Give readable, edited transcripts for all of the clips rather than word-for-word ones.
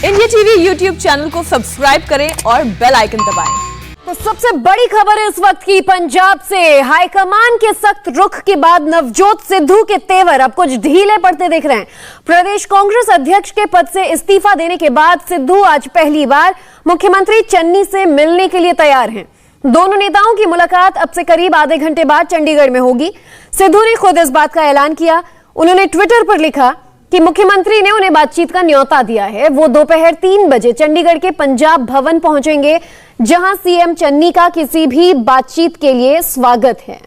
India TV YouTube channel को subscribe करें और बेल आइकन दबाएं। तो सबसे बड़ी खबर है इस वक्त की पंजाब से। हाईकमान के सख्त रुख के बाद नवजोत सिद्धू के तेवर अब कुछ ढीले पड़ते दिख रहे हैं। प्रदेश कांग्रेस अध्यक्ष के पद से इस्तीफा देने के बाद सिद्धू आज पहली बार मुख्यमंत्री चन्नी से मिलने के लिए तैयार हैं। दोनों नेताओं की मुलाकात अब से करीब आधे घंटे बाद चंडीगढ़ में होगी। सिद्धू ने खुद इस बात का ऐलान किया। उन्होंने ट्विटर पर लिखा कि मुख्यमंत्री ने उन्हें बातचीत का न्योता दिया है। वो दोपहर 3 बजे चंडीगढ़ के पंजाब भवन पहुंचेंगे, जहां सीएम चन्नी का किसी भी बातचीत के लिए स्वागत है।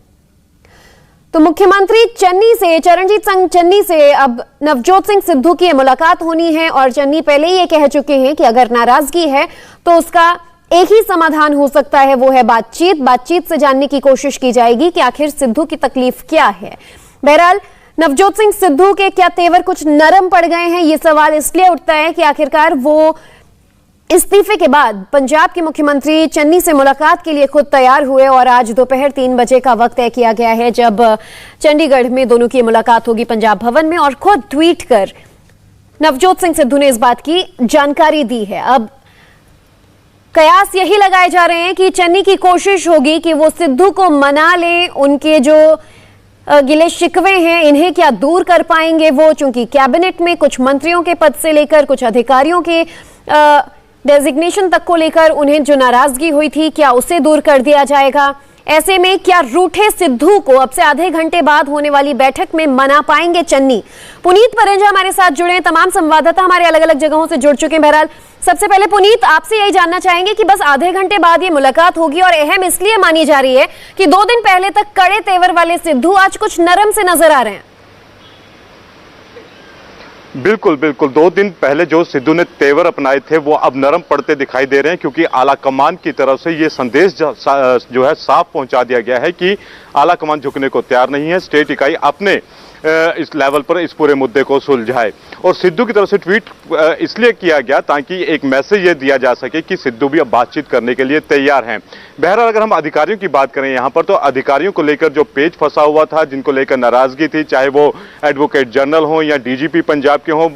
तो मुख्यमंत्री चन्नी से, चरणजीत सिंह चन्नी से अब नवजोत सिंह सिद्धू की मुलाकात होनी है और चन्नी पहले ही ये कह चुके हैं कि अगर नाराजगी है तो उसका एक ही समाधान हो सकता है, वो है बातचीत। बातचीत से जानने की कोशिश की जाएगी कि आखिर सिद्धू की तकलीफ क्या है। बहरहाल नवजोत सिंह सिद्धू के क्या तेवर कुछ नरम पड़ गए हैं, ये सवाल इसलिए उठता है कि आखिरकार वो इस्तीफे के बाद पंजाब के मुख्यमंत्री चन्नी से मुलाकात के लिए खुद तैयार हुए और आज दोपहर 3 बजे का वक्त तय किया गया है जब चंडीगढ़ में दोनों की मुलाकात होगी पंजाब भवन में। और खुद ट्वीट कर नवजोत सिंह सिद्धू ने इस बात की जानकारी दी है। अब कयास यही लगाए जा रहे हैं कि चन्नी की कोशिश होगी कि वो सिद्धू को मना लें। उनके जो गिले शिकवे हैं इन्हें क्या दूर कर पाएंगे वो, चूंकि कैबिनेट में कुछ मंत्रियों के पद से लेकर कुछ अधिकारियों के डेजिग्नेशन तक को लेकर उन्हें जो नाराजगी हुई थी, क्या उसे दूर कर दिया जाएगा। ऐसे में क्या रूठे सिद्धू को अब से आधे घंटे बाद होने वाली बैठक में मना पाएंगे चन्नी। पुनीत परंजा हमारे साथ जुड़े हैं, तमाम संवाददाता हमारे अलग अलग जगहों से जुड़ चुके हैं। बहरहाल सबसे पहले पुनीत, आपसे यही जानना चाहेंगे कि बस आधे घंटे बाद ये मुलाकात होगी और अहम इसलिए मानी जा रही है कि 2 दिन पहले तक कड़े तेवर वाले सिद्धू आज कुछ नरम से नजर आ रहे हैं। बिल्कुल बिल्कुल, 2 दिन पहले जो सिद्धू ने तेवर अपनाए थे वो अब नरम पड़ते दिखाई दे रहे हैं, क्योंकि आला कमान की तरफ से ये संदेश जो है साफ पहुंचा दिया गया है कि आला कमान झुकने को तैयार नहीं है। स्टेट इकाई अपने इस लेवल पर इस पूरे मुद्दे को सुलझाए। और सिद्धू की तरफ से ट्वीट इसलिए किया गया ताकि एक मैसेज ये दिया जा सके कि सिद्धू भी अब बातचीत करने के लिए तैयार हैं। बहरहाल अगर हम अधिकारियों की बात करें यहाँ पर, तो अधिकारियों को लेकर जो पेच फंसा हुआ था, जिनको लेकर नाराजगी थी, चाहे वो एडवोकेट जनरल हो या डीजीपी पंजाब के हों,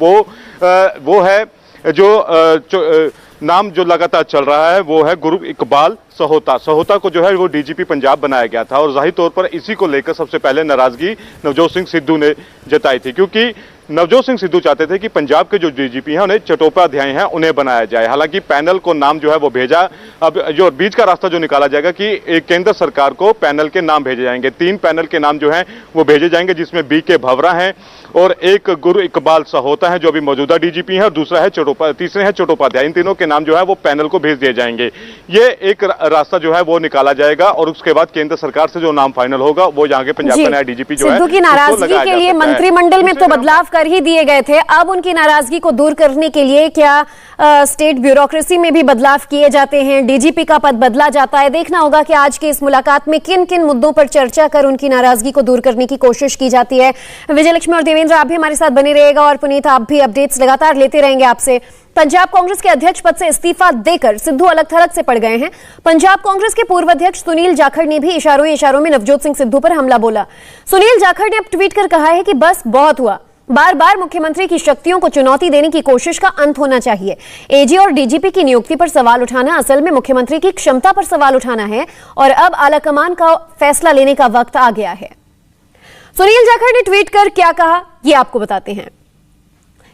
वो है जो नाम जो लगातार चल रहा है वो है गुरु इकबाल सहोता को जो है वो डीजीपी पंजाब बनाया गया था। और जाहिर तौर पर इसी को लेकर सबसे पहले नाराजगी नवजोत सिंह सिद्धू ने जताई थी, क्योंकि नवजोत सिंह सिद्धू चाहते थे कि पंजाब के जो डीजीपी हैं उन्हें चट्टोपाध्याय हैं उन्हें बनाया जाए। हालांकि पैनल को नाम जो है वो भेजा, अब जो बीच का रास्ता जो निकाला जाएगा कि केंद्र सरकार को पैनल के नाम भेजे जाएंगे। 3 पैनल के नाम जो हैं वो भेजे जाएंगे, जिसमें बीके भवरा हैं और एक गुरु इकबाल सहोता है जो अभी मौजूदा डीजीपी हैं, और दूसरा है तीसरे हैं चट्टोपाध्याय। इन तीनों के नाम जो है वो पैनल को भेज दिए जाएंगे। ये एक रास्ता जो है वो निकाला जाएगा और उसके बाद केंद्र सरकार से जो नाम फाइनल होगा वो यहाँ के पंजाब का नया डीजीपी जो है सिद्धू की नाराजगी के लिए मंत्रिमंडल में तो बदलाव कर ही दिए गए थे। अब उनकी नाराजगी को दूर करने के लिए क्या स्टेट ब्यूरोक्रेसी में भी बदलाव किए जाते हैं, डीजीपी का पद बदला जाता है। देखना होगा कि आज की इस मुलाकात में किन किन मुद्दों पर चर्चा कर उनकी नाराजगी को दूर करने की कोशिश की जाती है। विजयलक्ष्मी और देवेंद्र, आप भी हमारे साथ बने रहिएगा और पुनीत, आप भी अपडेट्स लगातार लेते रहेंगे आपसे। पंजाब कांग्रेस के अध्यक्ष पद से इस्तीफा देकर सिद्धू अलग थलग से पड़ गए हैं। पंजाब कांग्रेस के पूर्व अध्यक्ष सुनील जाखड़ ने भी इशारों में नवजोत सिंह सिद्धू पर हमला बोला। सुनील जाखड़ ने अब ट्वीट कर कहा है कि बस बहुत हुआ, बार बार मुख्यमंत्री की शक्तियों को चुनौती देने की कोशिश का अंत होना चाहिए। एजी और डीजीपी की नियुक्ति पर सवाल उठाना असल में मुख्यमंत्री की क्षमता पर सवाल उठाना है और अब आलाकमान का फैसला लेने का वक्त आ गया है। सुनील जाखड़ ने ट्वीट कर क्या कहा ये आपको बताते हैं।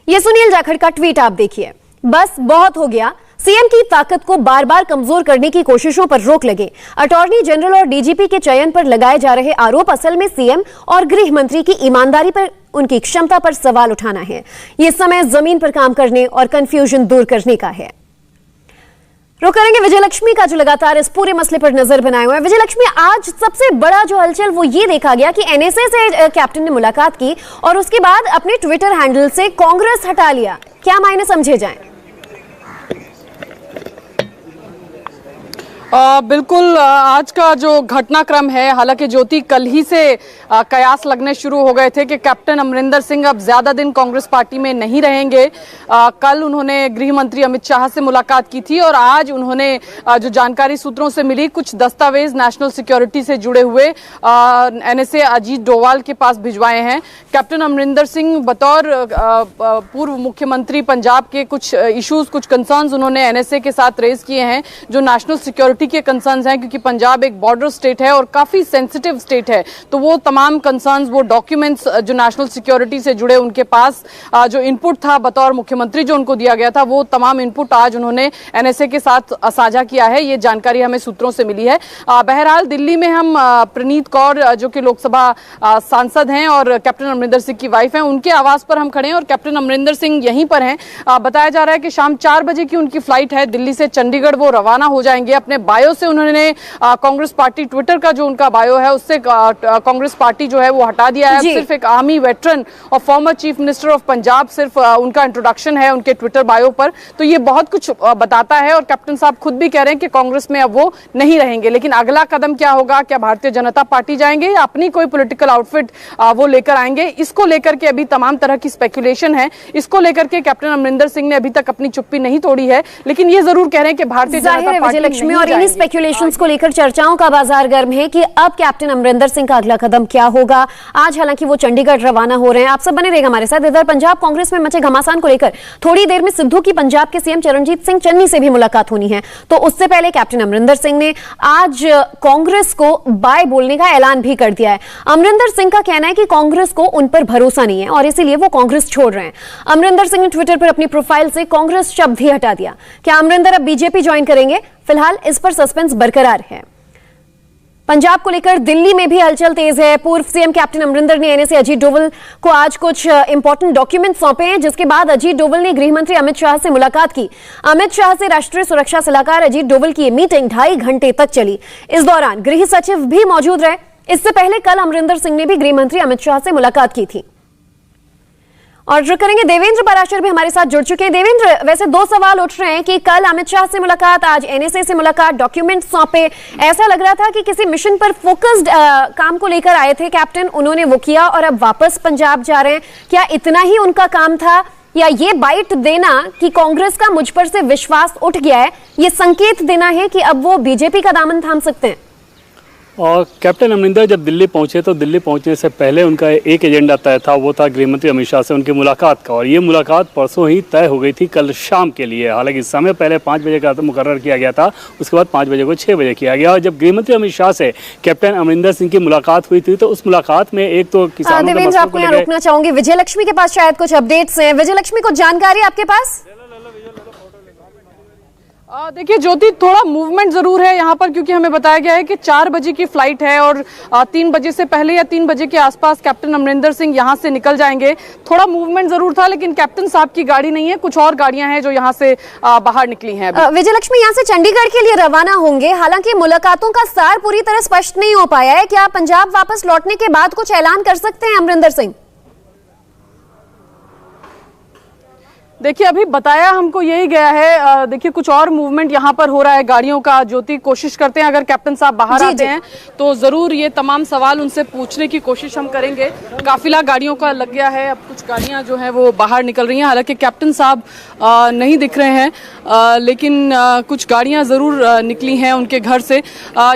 ये सुनील जाखड़ का ट्वीट आप देखिए। बस बहुत हो गया, सीएम की ताकत को बार बार कमजोर करने की कोशिशों पर रोक लगे। अटॉर्नी जनरल और डीजीपी के चयन पर लगाए जा रहे आरोप असल में सीएम और गृह मंत्री की ईमानदारी पर, उनकी क्षमता पर सवाल उठाना है। यह समय जमीन पर काम करने और कंफ्यूजन दूर करने का है। रुक करेंगे विजयलक्ष्मी का जो लगातार इस पूरे मसले पर नजर बनाए हुए है। विजयलक्ष्मी, आज सबसे बड़ा जो हलचल वो ये देखा गया कि एनएसए से कैप्टन ने मुलाकात की और उसके बाद अपने ट्विटर हैंडल से कांग्रेस हटा लिया। क्या मायने समझे जाएं? बिल्कुल आज का जो घटनाक्रम है, हालांकि ज्योति कल ही से कयास लगने शुरू हो गए थे कि कैप्टन अमरिंदर सिंह अब ज्यादा दिन कांग्रेस पार्टी में नहीं रहेंगे। कल उन्होंने गृह मंत्री अमित शाह से मुलाकात की थी और आज उन्होंने जो जानकारी सूत्रों से मिली, कुछ दस्तावेज नेशनल सिक्योरिटी से जुड़े हुए NSA अजीत डोवाल के पास भिजवाए हैं। कैप्टन अमरिंदर सिंह बतौर पूर्व मुख्यमंत्री पंजाब के कुछ इश्यूज, कुछ कंसर्न्स उन्होंने NSA के साथ रेज किए हैं जो नेशनल सिक्योरिटी के कंसर्न्स हैं, क्योंकि पंजाब एक बॉर्डर स्टेट है और काफी सेंसिटिव स्टेट है। तो वो तमाम कंसर्न्स, वो डॉक्यूमेंट्स जो नेशनल सिक्योरिटी से जुड़े उनके पास जो इनपुट था बतौर मुख्यमंत्री जो उनको दिया गया था, वो तमाम इनपुट आज उन्होंने NSA के साथ साझा किया है। ये जानकारी हमें सूत्रों से मिली है। बहरहाल दिल्ली में हम प्रणीत कौर जो कि लोकसभा सांसद हैं और कैप्टन अमरिंदर सिंह की वाइफ हैं, उनके आवास पर हम खड़े हैं और कैप्टन अमरिंदर सिंह यहीं पर हैं। बताया जा रहा है कि शाम 4 बजे की उनकी फ्लाइट है दिल्ली से चंडीगढ़, वो रवाना हो जाएंगे। अपने बायो से उन्होंने कांग्रेस पार्टी, ट्विटर का जो उनका बायो है उससे कांग्रेस पार्टी जो है वो हटा दिया है। सिर्फ एक आर्मी वेटरन और former chief minister of Punjab, सिर्फ उनका इंट्रोडक्शन है उनके ट्विटर बायो पर। तो ये बहुत कुछ बताता है और कैप्टन साहब खुद भी कह रहे हैं कि कांग्रेस में अब वो नहीं रहेंगे। लेकिन अगला कदम क्या होगा, क्या भारतीय जनता पार्टी जाएंगे या अपनी कोई पॉलिटिकल आउटफिट वो लेकर आएंगे, इसको लेकर के अभी तमाम तरह की स्पेकुलेशन है। इसको लेकर के कैप्टन अमरिंदर सिंह ने अभी तक अपनी चुप्पी नहीं तोड़ी है, लेकिन ये जरूर कह रहे हैं कि भारतीय जनता पार्टी लक्ष्मी और इन्हीं स्पेकुलेशंस को लेकर चर्चाओं का बाजार गर्म है कि अब कैप्टन अमरिंदर सिंह का अगला कदम क्या होगा। आज हालांकि वो चंडीगढ़ रवाना हो रहे हैं। आप सब बने रहेगा हमारे साथ। इधर पंजाब कांग्रेस में मचे घमासान को लेकर थोड़ी देर में सिद्धू की पंजाब के सीएम चरणजीत सिंह चन्नी से भी मुलाकात होनी है। तो उससे पहले कैप्टन अमरिंदर सिंह ने आज कांग्रेस को बाय बोलने का ऐलान भी कर दिया है। अमरिंदर सिंह का कहना है कि कांग्रेस को उन पर भरोसा नहीं है और इसीलिए वो कांग्रेस छोड़ रहे हैं। अमरिंदर सिंह ने ट्विटर पर अपनी प्रोफाइल से कांग्रेस शब्द ही हटा दिया। क्या अमरिंदर अब बीजेपी ज्वाइन करेंगे? फिलहाल इस पर सस्पेंस बरकरार है। पंजाब को लेकर दिल्ली में भी हलचल तेज है। पूर्व सीएम कैप्टन अमरिंदर ने NSA अजीत डोवल को आज कुछ इंपॉर्टेंट डॉक्यूमेंट सौंपे हैं, जिसके बाद अजीत डोवल ने गृह मंत्री अमित शाह से मुलाकात की। अमित शाह से राष्ट्रीय सुरक्षा सलाहकार अजीत डोवल की मीटिंग 2.5 घंटे तक चली। इस दौरान गृह सचिव भी मौजूद रहे। इससे पहले कल अमरिंदर सिंह ने भी गृह मंत्री अमित शाह से मुलाकात की थी। और जो करेंगे, देवेंद्र पराशर भी हमारे साथ जुड़ चुके हैं। देवेंद्र, वैसे 2 सवाल उठ रहे हैं कि कल अमित शाह से मुलाकात, आज NSA से मुलाकात, डॉक्यूमेंट सौंपे। ऐसा लग रहा था कि किसी मिशन पर फोकस्ड काम को लेकर आए थे कैप्टन, उन्होंने वो किया और अब वापस पंजाब जा रहे हैं। क्या इतना ही उनका काम था या ये बाइट देना कि कांग्रेस का मुझ पर से विश्वास उठ गया है, ये संकेत देना है कि अब वो बीजेपी का दामन थाम सकते हैं? और कैप्टन अमरिंदर जब दिल्ली पहुंचे तो दिल्ली पहुंचने से पहले उनका एक एजेंडा तय था, वो था गृहमंत्री अमित शाह से उनकी मुलाकात का। और ये मुलाकात परसों ही तय हो गई थी, कल शाम के लिए। हालांकि समय पहले 5 बजे का मुकर्रर किया गया था, उसके बाद 5 बजे को 6 बजे किया गया। और जब गृहमंत्री अमित शाह से कैप्टन अमरिंदर सिंह की मुलाकात हुई थी तो उस मुलाकात में एक तो किसानों देवेंद्र, आपको यहाँ रोकना चाहूंगी। विजय लक्ष्मी के पास शायद कुछ अपडेट्स हैं। विजय लक्ष्मी, कुछ जानकारी आपके पास? देखिए ज्योति, थोड़ा मूवमेंट जरूर है यहाँ पर, क्योंकि हमें बताया गया है कि 4 बजे की फ्लाइट है और 3 बजे से पहले या 3 बजे के आसपास कैप्टन अमरिंदर सिंह यहाँ से निकल जाएंगे। थोड़ा मूवमेंट जरूर था, लेकिन कैप्टन साहब की गाड़ी नहीं है, कुछ और गाड़ियां हैं जो यहाँ से बाहर निकली हैं। विजय लक्ष्मी, यहाँ से चंडीगढ़ के लिए रवाना होंगे। हालांकि मुलाकातों का सार पूरी तरह स्पष्ट नहीं हो पाया है। क्या पंजाब वापस लौटने के बाद कुछ ऐलान कर सकते हैं अमरिंदर सिंह? देखिए अभी बताया हमको यही गया है। देखिए कुछ और मूवमेंट यहाँ पर हो रहा है गाड़ियों का। ज्योति, कोशिश करते हैं अगर कैप्टन साहब बाहर आते हैं तो जरूर ये तमाम सवाल उनसे पूछने की कोशिश हम करेंगे। काफिला गाड़ियों का लग गया है, अब कुछ गाड़ियां जो है वो बाहर निकल रही हैं। हालांकि कैप्टन साहब नहीं दिख रहे हैं, लेकिन कुछ गाड़ियां जरूर निकली हैं उनके घर से।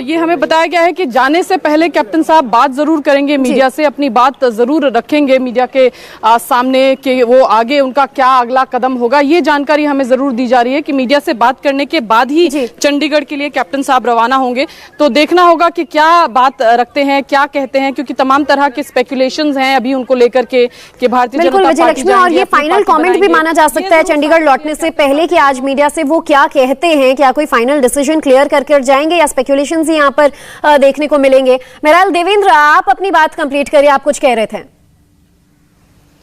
ये हमें बताया गया है कि जाने से पहले कैप्टन साहब बात जरूर करेंगे मीडिया से, अपनी बात जरूर रखेंगे मीडिया के सामने कि वो आगे उनका क्या अगला कदम होगा। ये जानकारी हमें जरूर दी जा रही है कि मीडिया से बात करने के बाद ही चंडीगढ़ के लिए कैप्टन साहब रवाना होंगे। तो देखना होगा कि क्या बात रखते हैं, क्या कहते हैं, क्योंकि तमाम तरह के स्पेकुलेशंस हैं अभी उनको लेकर के कि भारतीय जनता पार्टी जाएंगे। और ये फाइनल कमेंट भी माना जा सकता है चंडीगढ़ लौटने से पहले कि आज मीडिया से वो क्या कहते हैं, क्या कोई फाइनल डिसीजन क्लियर करके जाएंगे या स्पेकुलेशंस ही यहाँ पर देखने को मिलेंगे। बहरहाल देवेंद्र, आप अपनी बात कंप्लीट करिए, आप कुछ कह रहे थे।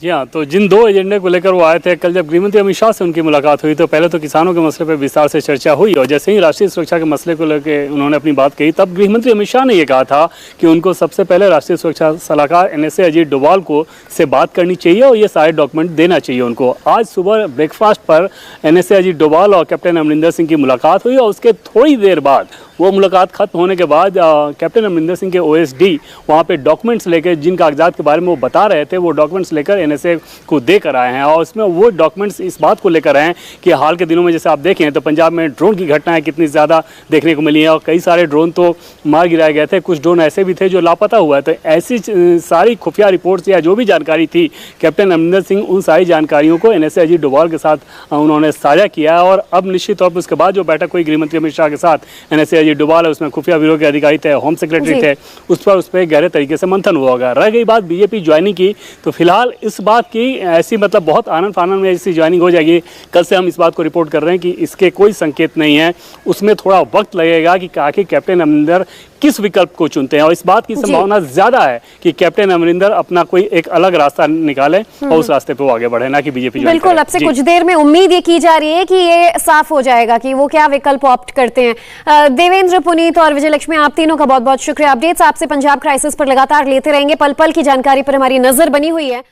जी हाँ, तो जिन 2 एजेंडे को लेकर वो आए थे, कल जब गृहमंत्री अमित शाह से उनकी मुलाकात हुई तो पहले तो किसानों के मसले पर विस्तार से चर्चा हुई और जैसे ही राष्ट्रीय सुरक्षा के मसले को लेकर उन्होंने अपनी बात कही, तब गृहमंत्री अमित शाह ने ये कहा था कि उनको सबसे पहले राष्ट्रीय सुरक्षा सलाहकार NSA अजीत डोवाल को से बात करनी चाहिए और ये सारे डॉक्यूमेंट देना चाहिए उनको। आज सुबह ब्रेकफास्ट पर NSA अजीत डोवाल और कैप्टन अमरिंदर सिंह की मुलाकात हुई और उसके थोड़ी देर बाद वो मुलाकात खत्म होने के बाद कैप्टन अमरिंदर सिंह के OSD वहाँ पे डॉक्यूमेंट्स लेकर, जिन कागजात के बारे में वो बता रहे थे, वो डॉक्यूमेंट्स लेकर NSA को देकर आए हैं। और उसमें वो डॉक्यूमेंट्स इस बात को लेकर आए हैं कि हाल के दिनों में जैसे आप देखें तो पंजाब में ड्रोन की घटनाएं कितनी ज़्यादा देखने को मिली हैं और कई सारे ड्रोन तो मार गिराए गए थे, कुछ ड्रोन ऐसे भी थे जो लापता हुआ है। तो ऐसी सारी खुफिया रिपोर्ट्स या जो भी जानकारी थी, कैप्टन अमरिंदर सिंह उन सारी जानकारियों को NSA अजीत डोभाल के साथ उन्होंने साझा किया है। और अब निश्चित तौर पर उसके बाद जो बैठक हुई गृह मंत्री अमित शाह के साथ, NSA अजीत डोभाल है, उसमें खुफिया ब्यूरो के अधिकारी थे, होम सेक्रेटरी थे, उस पर गहरे तरीके से मंथन हुआ होगा। रह गई बात बीजेपी ज्वाइनिंग की, तो फिलहाल इस बात की ऐसी मतलब बहुत आनंद फानंद में ऐसी ज्वाइनिंग हो जाएगी। कल से हम इस बात को रिपोर्ट कर रहे हैं कि इसके कोई संकेत नहीं है, उसमें थोड़ा वक्त लगेगा कि आखिर कैप्टन अमरिंदर किस विकल्प को चुनते हैं। और इस बात की संभावना ज्यादा है कि कैप्टन अमरिंदर अपना कोई एक अलग रास्ता निकाले और उस रास्ते पे वो आगे बढ़े, ना कि बीजेपी। बिल्कुल, अब से कुछ देर में उम्मीद ये की जा रही है कि ये साफ हो जाएगा कि वो क्या विकल्प ऑप्ट करते हैं। देवेंद्र, पुनीत और विजय लक्ष्मी, आप तीनों का बहुत बहुत शुक्रिया। अपडेट्स आपसे पंजाब क्राइसिस पर लगातार लेते रहेंगे, पल पल की जानकारी पर हमारी नजर बनी हुई है।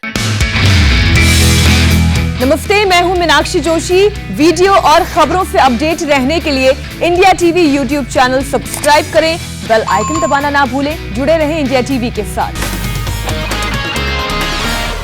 नमस्ते, मैं हूं मीनाक्षी जोशी। वीडियो और खबरों से अपडेट रहने के लिए India TV YouTube channel subscribe करें, बेल आइकन दबाना ना भूलें। जुड़े रहें इंडिया टीवी के साथ।